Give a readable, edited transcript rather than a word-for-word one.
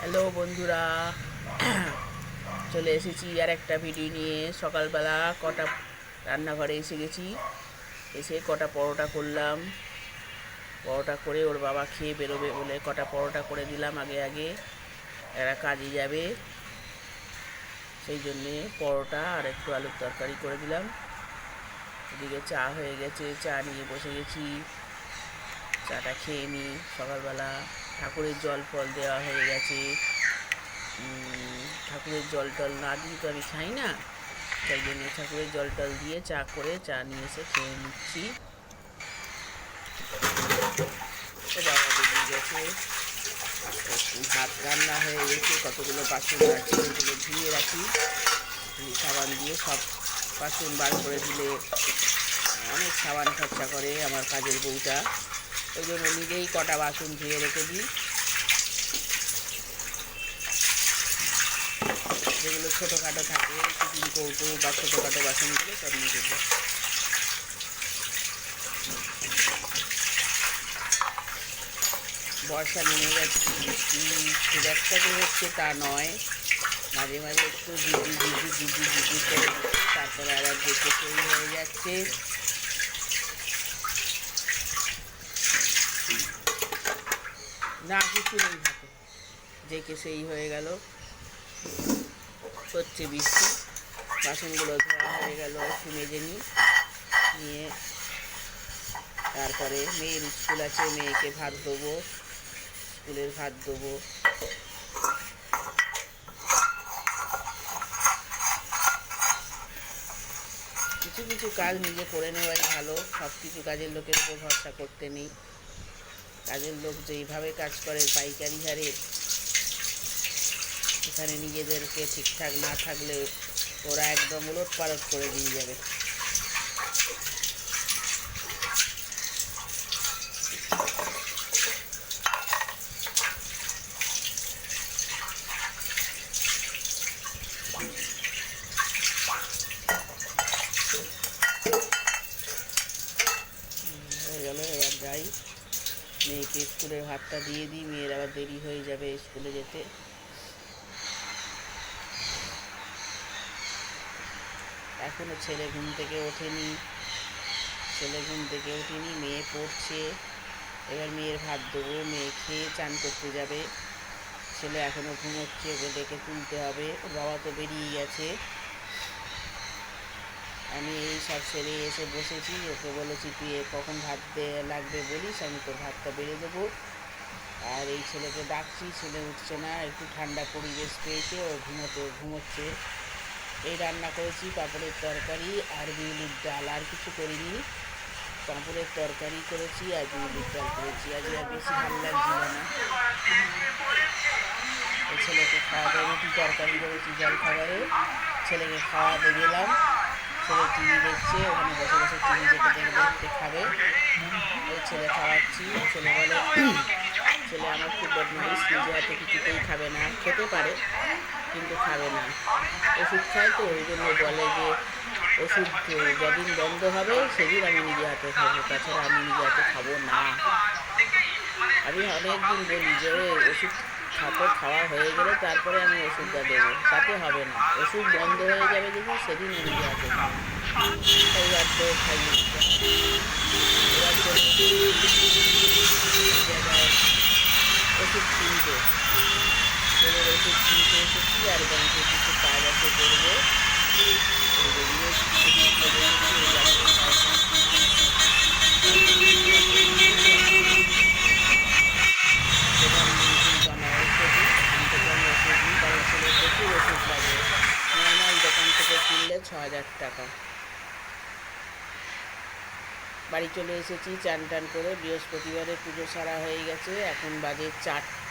Hello বন্ধুরা, চলে এসেছি আর একটা ভিডিও নিয়ে। সকালবেলা কটা রান্নাঘরে এসে গেছি, এসে কটা পরোটা করলাম। পরোটা করে ওর বাবা খেয়ে বেরোবে বলে কটা পরোটা করে দিলাম আগে আগে, এরা কাজে যাবে সেই জন্যে পরোটা আর একটু আলুর তরকারি করে দিলাম। এদিকে চা হয়ে গেছে, চা নিয়ে বসে গেছি, চাটা খেয়ে নিই। সকালবেলা ঠাকুরের জল ফল দেওয়া হয়ে গেছে। ঠাকুরের জল টল না দিয়ে তো আমি খাই না, তাই জন্য ঠাকুরের জল টল দিয়ে চা করে চা নিয়ে এসে খেয়ে নিচ্ছি। বাবা বেরিয়ে গেছে, ভাত রান্না হয়ে গেছে, কতগুলো বাসন আছে ওগুলো ধুয়ে রাখি, সাবান দিয়ে সব বাসন বার করে দিলে অনেক সাবান খরচা করে আমার কাজের বউটা, ওই জন্য নিজেই কটা বাসন ধুয়ে রেখে দিই। যেগুলো ছোটোখাটো থাকে টিফিন কৌটো বা ছোটোখাটো বাসনগুলো সব নিয়ে দেবো। বর্ষা নেমে গেছে, বৃষ্টি খুব একটা যে হচ্ছে তা নয়, মাঝে মাঝে একটু ঝিঝি ঝিঝি ঝিঝি ঝিঝি করে তারপরে আবার যেতে সেই হয়ে যাচ্ছে। না কিছু নেই থাকে, যে সেই হয়ে গেল, হচ্ছে বৃষ্টি। বাসনগুলো ধোয়া হয়ে গেল, একটু মেজে নিয়ে তারপরে মেয়ের স্কুল আছে, মেয়েকে ভাত দেবো, স্কুলের ভাত দেবো। কিছু কিছু কাজ নিজে করে নেওয়াই ভালো, সব কিছু কাজের লোকের উপর ভরসা করতে নেই। কাজের লোক যেইভাবে কাজ করে পাইকারি হারে, এখানে নিজেদেরকে ঠিকঠাক না থাকলে ওরা একদম উলট পালট করে দিয়ে যাবে। হয়ে গেল, এবার যাই, মেয়েকে স্কুলের ভাতটা দিয়ে দিই, মেয়ের আবার দেরি হয়ে যাবে স্কুলে যেতে। এখনও ছেলে ঘুম থেকে ওঠেনি, মেয়ে পড়ছে। এবার মেয়ের ভাত দেবো, মেয়ে খেয়ে চান করতে যাবে। ছেলে এখনও ঘুমোচ্ছে, ওকে ডেকে তুলতে হবে, ওর বাবা তো বেরিয়ে গেছে। আমি এই সব ছেড়ে এসে বসেছি, ওকে বলেছি তুই কখন ভাত লাগবে বলিস, আমি তোর ভাতটা বেড়ে দেবো। আর এই ছেলেকে ডাকছি, ছেলে উঠছে না, একটু ঠান্ডা পরিবেশ পেয়েছে, ও ঘুমোচ্ছে। এই রান্না করেছি পাঁপড়ের তরকারি আর বিউলির ডাল, আর কিছু করিনি। পাঁপড়ের তরকারি করেছি আর বিউলির ডাল করেছি, আজ আর বেশি ভালো লাগছিল না। এই ছেলেকে খাওয়াতে, রুটি তরকারি করেছি জল খাবারে, ছেলেকে খাওয়াতে গেলাম। ছেলে টিভি দেখছে, ওখানে বসে বসে টিভি দেখতে খাবে। ওই ছেলে খাওয়াচ্ছি, ছেলে বলে, ছেলে আমার খুব বদমাইশ, নিজে হাতে কিছুতেই খাবে না, খেতে পারে কিন্তু খাবে না, ওষুধ খায় তো, ওই জন্য বলে যে ওষুধ যেদিন বন্ধ হবে সেদিন আমি নিজে হাতে খাবো, তাছাড়া আমি নিজে হাতে খাবো না। আমি অনেকদিন বলি যে ওষুধ খাওয়া হয়ে গেলে তারপরে আমি ওষুধটা দেবো, তাতে হবে না, ওষুধ বন্ধ হয়ে যাবে যখন সেদিন নিজে হাতে খাবো। তাই বাধ্য খাইয়ে দিতে হবে। এবার ওষুধ কিনতে, ওষুধ কিনতে এসেছি, আর ব্যাংকে কিছু কাজ আছে করবো। প্রচুর ওষুধ লাগে, নর্মাল দোকান থেকে কিনলে ৬,০০০ টাকা। বাড়ি চলে এসেছি চান টান করে, বৃহস্পতিবারে পুজো সারা হয়ে গেছে, এখন বাজে ৪টা।